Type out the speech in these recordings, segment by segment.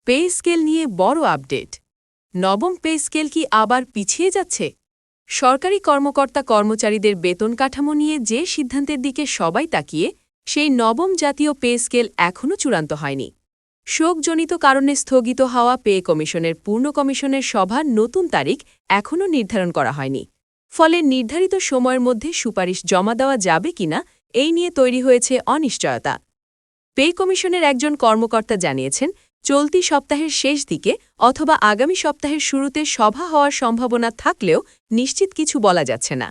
Pay scale নিয়ে বড় update. নবম পে স্কেল কি আবার পিছিয়ে যাচ্ছে? সরকারি কর্মকর্তা কর্মচারীদের বেতন কাঠামো নিয়ে যে সিদ্ধান্তের দিকে সবাই তাকিয়ে, সেই নবম জাতীয় পে স্কেল এখনও চূড়ান্ত হয়নি। শোকজনিত কারণে স্থগিত হওয়া পে কমিশনের পূর্ণ কমিশনের সভার নতুন তারিখ এখনও নির্ধারণ করা হয়নি। ফলে নির্ধারিত সময়ের মধ্যে সুপারিশ জমা দেওয়া যাবে কিনা এই নিয়ে তৈরি হয়েছে অনিশ্চয়তা। পে কমিশনের একজন কর্মকর্তা জানিয়েছেন, চলতি সপ্তাহের শেষ দিকে অথবা আগামী সপ্তাহের শুরুতে সভা হওয়ার সম্ভাবনা থাকলেও নিশ্চিত কিছু বলা যাচ্ছে না।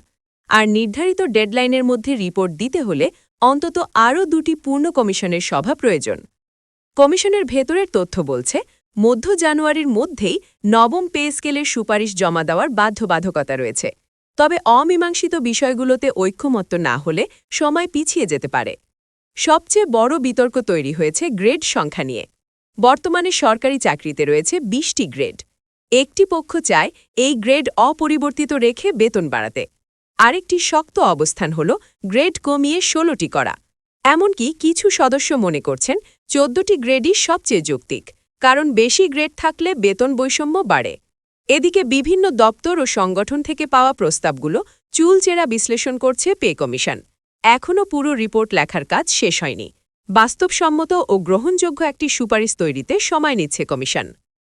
আর নির্ধারিত ডেডলাইনের মধ্যে রিপোর্ট দিতে হলে অন্তত আরও 2টি পূর্ণ কমিশনের সভা প্রয়োজন। কমিশনের ভেতরের তথ্য বলছে, মধ্য জানুয়ারির মধ্যেই নবম পে স্কেলের সুপারিশ জমা দেওয়ার বাধ্যবাধকতা রয়েছে। তবে অমীমাংসিত বিষয়গুলোতে ঐক্যমত্য না হলে সময় পিছিয়ে যেতে পারে। সবচেয়ে বড় বিতর্ক তৈরি হয়েছে গ্রেড সংখ্যা নিয়ে। বর্তমানে সরকারি চাকরিতে রয়েছে 20টি গ্রেড। একটি পক্ষ চায় এই গ্রেড অপরিবর্তিত রেখে বেতন বাড়াতে। আরেকটি শক্ত অবস্থান হল গ্রেড কমিয়ে 16টি করা। এমনকি কিছু সদস্য মনে করছেন 14টি গ্রেডই সবচেয়ে যৌক্তিক, কারণ বেশি গ্রেড থাকলে বেতন বৈষম্য বাড়ে। এদিকে বিভিন্ন দপ্তর ও সংগঠন থেকে পাওয়া প্রস্তাবগুলো চুলচেরা বিশ্লেষণ করছে পে কমিশন। এখনও পুরো রিপোর্ট লেখার কাজ শেষ হয়নি। বাস্তবসম্মত ও গ্রহণযোগ্য একটি সুপারিশ তৈরিতে সময় নিচ্ছে কমিশন।